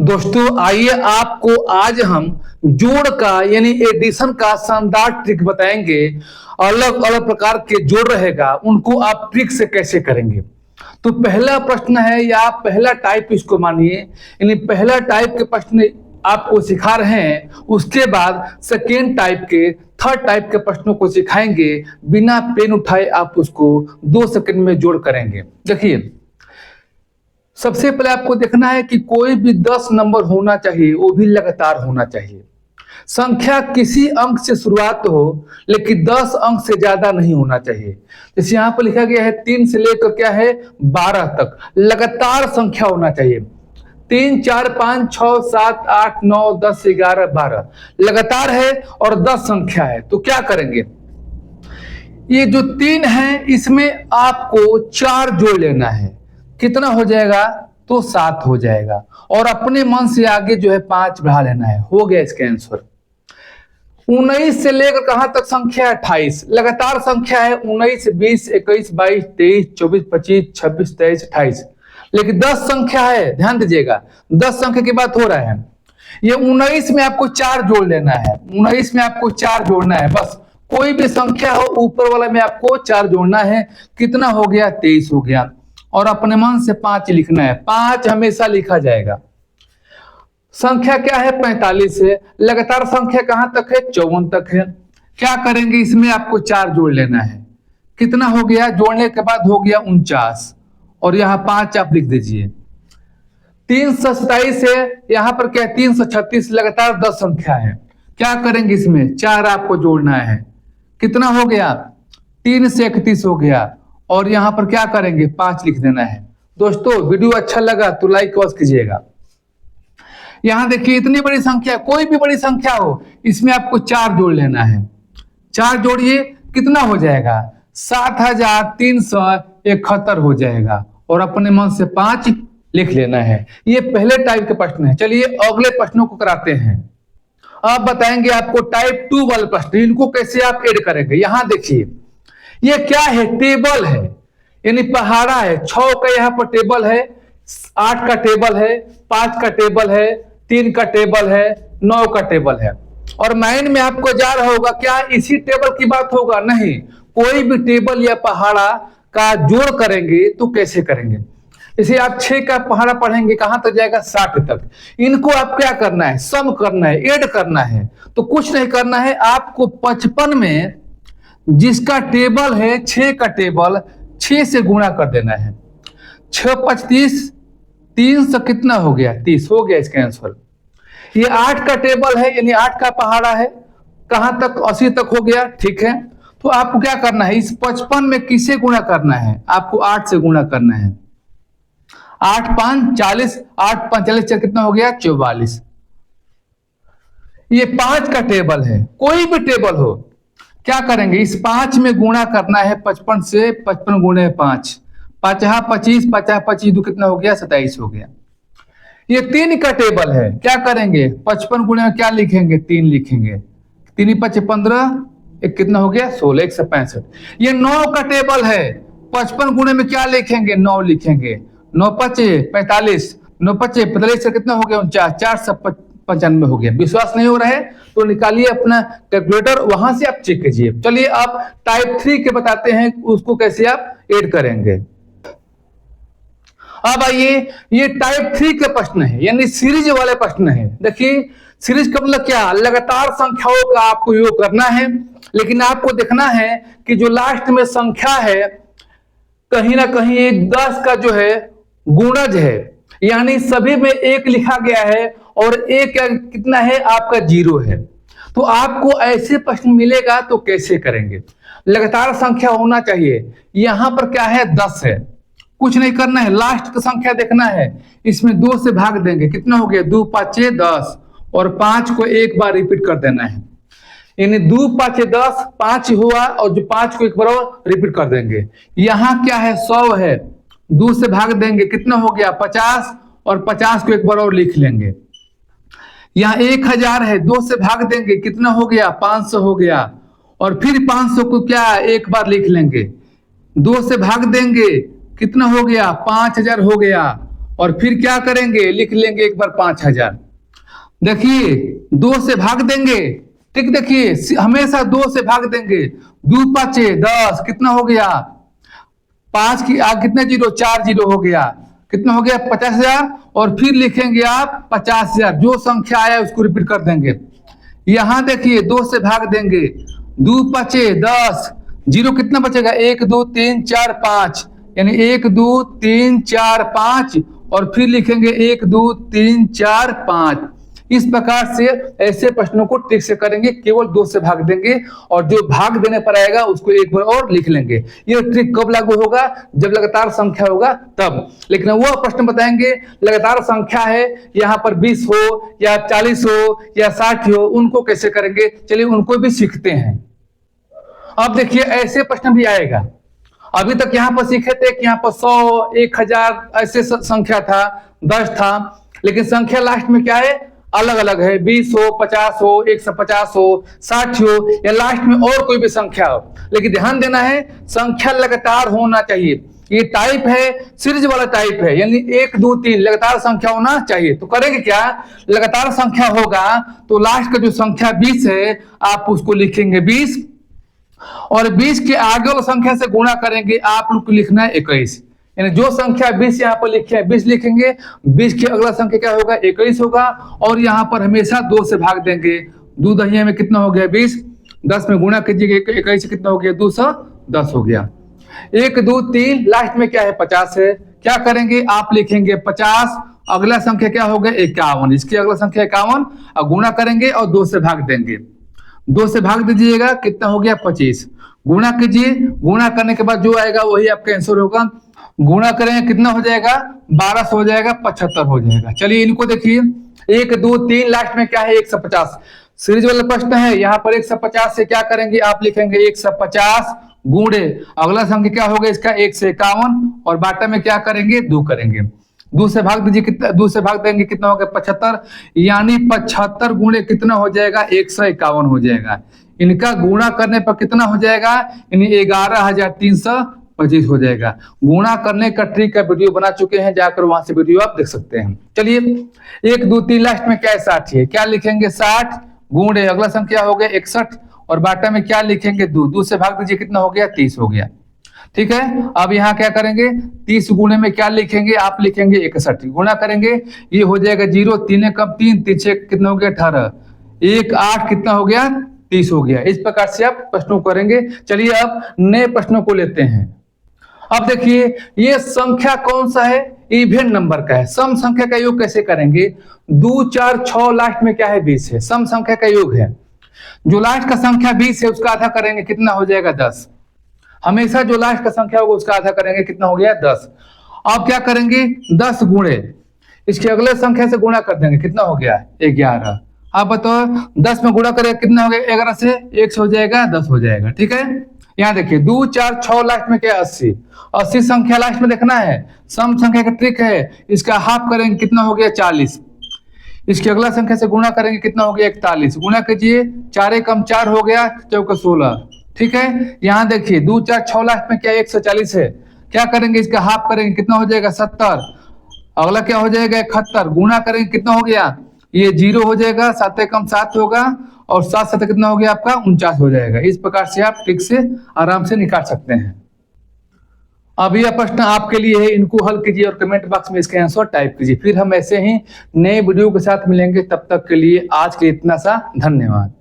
दोस्तों आइए आपको आज हम जोड़ का यानी एडिशन का शानदार ट्रिक बताएंगे। अलग अलग प्रकार के जोड़ रहेगा, उनको आप ट्रिक से कैसे करेंगे। तो पहला प्रश्न है या पहला टाइप इसको मानिए, यानी पहला टाइप के प्रश्न आपको सिखा रहे हैं। उसके बाद सेकेंड टाइप के, थर्ड टाइप के प्रश्नों को सिखाएंगे। बिना पेन उठाए आप उसको 2 सेकंड में जोड़ करेंगे। देखिए, सबसे पहले आपको देखना है कि कोई भी 10 नंबर होना चाहिए, वो भी लगातार होना चाहिए। संख्या किसी अंक से शुरुआत हो, लेकिन 10 अंक से ज्यादा नहीं होना चाहिए। जैसे यहाँ पर लिखा गया है 3 से लेकर क्या है 12 तक लगातार संख्या होना चाहिए। 3 4 5 6 7 8 9 10 11 12 लगातार है और 10 संख्या है। तो क्या करेंगे, ये जो 3 है इसमें आपको 4 जोड़ लेना है। कितना हो जाएगा, तो 7 हो जाएगा। और अपने मन से आगे जो है 5 बढ़ा लेना है। हो गया इसका आंसर। 19 से लेकर कहां तक संख्या है 28 लगातार संख्या है। 19 20 21 22 23 24 25 26 23 28, लेकिन 10 संख्या है। ध्यान दीजिएगा, 10 संख्या की बात हो रहा है। ये 19 में आपको 4 जोड़ लेना है। 19 में आपको 4 जोड़ना है, बस कोई भी संख्या हो ऊपर वाला में आपको 4 जोड़ना है। कितना हो गया, 23 हो गया। और अपने मन से 5 लिखना है। 5 हमेशा लिखा जाएगा। संख्या क्या है 45 है। लगातार संख्या कहां तक है 54 तक है। क्या करेंगे, इसमें आपको 4 जोड़ लेना है। कितना हो गया, जोड़ने के बाद हो गया 49 और यहाँ 5 आप लिख दीजिए। 327 है, यहाँ पर क्या है 336 लगातार 10 संख्या है। क्या करेंगे, इसमें 4 आपको जोड़ना है। कितना हो गया, 3 से 31 हो गया। और यहां पर क्या करेंगे 5 लिख देना है। दोस्तों वीडियो अच्छा लगा तो लाइक अवश्य कीजिएगा। यहां देखिए इतनी बड़ी संख्या, कोई भी बड़ी संख्या हो इसमें आपको 4 जोड़ लेना है। 4 जोड़िए, कितना हो जाएगा 7371 हो जाएगा। और अपने मन से 5 लिख लेना है। ये पहले टाइप के प्रश्न है। चलिए अगले प्रश्नों को कराते हैं। अब बताएंगे आपको टाइप 2 वाले प्रश्न, इनको कैसे आप ऐड करेंगे। यहां देखिए ये क्या है, टेबल है, यानी पहाड़ा है। 6 का यहाँ पर टेबल है, 8 का टेबल है, 5 का टेबल है, 3 का टेबल है, 9 का टेबल है। और माइंड में आपको जा रहा होगा क्या इसी टेबल की बात होगा, नहीं। कोई भी टेबल या पहाड़ा का जोड़ करेंगे तो कैसे करेंगे। जैसे आप 6 का पहाड़ा पढ़ेंगे, कहां तक जाएगा 60 तक। इनको आप क्या करना है, सम करना है, ऐड करना है। तो कुछ नहीं करना है, आपको 55 में जिसका टेबल है 6 का टेबल 6 से गुणा कर देना है। 6 5 30, 3 से कितना हो गया 30 हो गया इसका आंसर। ये 8 का टेबल है, यानी 8 का पहाड़ा है, कहां तक 80 तक हो गया, ठीक है। तो आपको क्या करना है, इस 55 में किसे गुणा करना है, आपको 8 से गुणा करना है। 8 5 40, 8 5 40 कितना हो गया 44। ये 5 का टेबल है, कोई भी टेबल हो। क्या करेंगे, इस 5 में गुणा करना है 55 से। 55 गुणे 5, 5 25, 50 25 दो कितना हो गया 27 हो गया। ये 3 का टेबल है, क्या करेंगे 55 गुणे में क्या लिखेंगे 3 लिखेंगे। 3 5 15, एक कितना हो गया 16, 165। ये 9 का टेबल है, 55 गुणे में क्या लिखेंगे 9 लिखेंगे। 9 5 45, 9 5 45 कितना हो गया 49, 495 हो गया। विश्वास नहीं हो रहा है तो निकालिए अपना कैलकुलेटर, वहां से आप चेक कीजिए। चलिए आप टाइप 3 के बताते हैं उसको कैसे आप ऐड करेंगे। अब आइए, ये टाइप 3 के प्रश्न है, यानी सीरीज वाले प्रश्न है। देखिए सीरीज का मतलब क्या, लगातार संख्याओं का आपको योग करना है। लेकिन आपको देखना है कि जो लास्ट में संख्या है कहीं ना कहीं एक 10 का जो है गुणज है, यानी सभी में 1 लिखा गया है और 1 कितना है आपका 0 है। तो आपको ऐसे प्रश्न मिलेगा तो कैसे करेंगे। लगातार संख्या होना चाहिए, यहां पर क्या है 10 है, कुछ नहीं करना है, लास्ट का संख्या देखना है। इसमें 2 से भाग देंगे, कितना हो गया 2 5 10 और 5 को एक बार रिपीट कर देना है। यानी 2 5 10, 5 हुआ और जो 5 को एक बार और रिपीट कर देंगे। यहां क्या है 100 है, 2 से भाग देंगे, कितना हो गया 50 और 50 को एक बार और लिख लेंगे। यहाँ 1000 है, 2 से भाग देंगे, कितना हो गया 500 हो गया। और फिर 500 को क्या एक बार लिख लेंगे, 2 से भाग देंगे, कितना हो गया 5000 हो गया। और फिर क्या करेंगे, लिख लेंगे एक बार 5000। देखिए 2 से भाग देंगे, ठीक, देखिए हमेशा 2 से भाग देंगे, 2 5 10, कितना हो गया 5 की आगे कितने जीरो, 4 जीरो हो गया, कितना हो गया 50,000। और फिर लिखेंगे आप 50,000, जो संख्या आया उसको रिपीट कर देंगे। यहां देखिए 2 से भाग देंगे, 2 5 10, जीरो कितना बचेगा 1 2 3 4 5, यानी 1 2 3 4 5, और फिर लिखेंगे 1 2 3 4 5। इस प्रकार से ऐसे प्रश्नों को ट्रिक से करेंगे, केवल 2 से भाग देंगे और जो भाग देने पर आएगा उसको एक बार और लिख लेंगे। ये ट्रिक कब लागू होगा, जब लगातार संख्या होगा तब। लेकिन वो प्रश्न बताएंगे लगातार संख्या है, यहाँ पर 20 हो या 40 हो या 60 हो, उनको कैसे करेंगे, चलिए उनको भी सीखते हैं। अब देखिए ऐसे प्रश्न भी आएगा। अभी तक यहाँ पर सीखे थे कि यहाँ पर 100 1000 ऐसे संख्या था, 10 था, लेकिन संख्या लास्ट में क्या है, अलग अलग है, 20 हो 50 हो 150 हो 60 हो या लास्ट में और कोई भी संख्या हो। लेकिन ध्यान देना है संख्या लगातार होना चाहिए। ये टाइप है सीरीज वाला टाइप है, यानी 1 2 3 लगातार संख्या होना चाहिए। तो करेंगे क्या, लगातार संख्या होगा तो लास्ट का जो संख्या 20 है आप उसको लिखेंगे 20, और 20 के आगे वाला संख्या से गुणा करेंगे, आप लोग को लिखना है 21। यानी जो संख्या 20 यहाँ पर लिखे हैं 20 लिखेंगे, 20 के अगला संख्या क्या होगा 21 होगा, और यहाँ पर हमेशा 2 से भाग देंगे। 2 दहिया में कितना हो गया 20, 10 में गुणा कीजिएगा 21 से कितना हो गया 210 हो गया। 1 2 3 लास्ट में क्या है 50 है, क्या करेंगे आप लिखेंगे 50, अगला संख्या क्या होगा 51, इसकी अगला संख्या 51 और गुणा करेंगे और 2 से भाग देंगे। 2 से भाग दीजिएगा कितना हो गया 25, गुणा कीजिए, गुणा करने के बाद जो आएगा वही आपका आंसर होगा। गुणा करेंगे कितना हो जाएगा 1200 हो जाएगा, 75 हो जाएगा। चलिए इनको देखिए 1 2 3 लास्ट में क्या है 150, सीरीज वाला प्रश्न है, यहाँ पर 150 से क्या करेंगे आप लिखेंगे 150 गुणे अगला संख्या क्या होगा इसका 1 से 51, और बाटा में क्या करेंगे 2 करेंगे, 2 से भाग दीजिए, कितना 2 से भाग देंगे कितना होगा 75, यानी 75 गुणे कितना हो जाएगा 151 हो जाएगा। इनका गुणा करने पर कितना हो जाएगा, यानी 11,325 हो जाएगा। गुणा करने का ट्रिक का वीडियो बना चुके हैं, जाकर वहां से वीडियो आप देख सकते हैं। चलिए 1 2 3 लास्ट में क्या है 60 है, क्या लिखेंगे 60 गुणे अगला संख्या हो गया 61, और बाटा में क्या लिखेंगे 2, 2 से भाग दीजिए कितना हो गया 30 हो गया। ठीक है, अब यहाँ क्या करेंगे 30 गुणे में क्या लिखेंगे आप लिखेंगे 61, गुणा करेंगे ये हो जाएगा 0, 3 कम 3 3 कितना हो गया 18, 1 8 कितना हो गया 30 हो गया। इस प्रकार से आप प्रश्नों करेंगे। चलिए अब नए प्रश्नों को लेते हैं। अब देखिए ये संख्या कौन सा है, इवन नंबर का है। सम संख्या का योग कैसे करेंगे, 2 4 6 लास्ट में क्या है 20 है, सम संख्या का योग है। जो लास्ट का संख्या 20 है उसका आधा करेंगे कितना हो जाएगा 10, हमेशा जो लास्ट का संख्या होगा उसका आधा करेंगे कितना हो गया 10। अब क्या करेंगे 10 गुणे इसके अगले संख्या से गुणा कर देंगे कितना हो गया 11। आप बताओ 10 में गुणा करेगा कितना हो गया 11 से 1 हो जाएगा 10 हो जाएगा। ठीक है, यहाँ देखिए 2 4 6 लास्ट में क्या 80 संख्या लास्ट में देखना है। सम संख्या का ट्रिक है, इसका हाफ करेंगे कितना हो गया 40, इसके अगला संख्या से गुणा करेंगे कितना हो गया 41, गुणा कीजिए 4 कम 4 हो गया 4 16। ठीक है, यहाँ देखिए 2 4 6 लास्ट में क्या 140 है, क्या करेंगे इसका हाफ करेंगे कितना हो जाएगा 70, अगला क्या हो जाएगा 71, गुणा करेंगे कितना हो गया ये 0 हो जाएगा, 7 कम 7 होगा, और 7 7 कितना हो गया आपका 49 हो जाएगा। इस प्रकार से आप ट्रिक से आराम से निकाल सकते हैं। अब यह प्रश्न आपके लिए है, इनको हल कीजिए और कमेंट बॉक्स में इसका आंसर टाइप कीजिए। फिर हम ऐसे ही नए वीडियो के साथ मिलेंगे, तब तक के लिए आज के इतना सा धन्यवाद।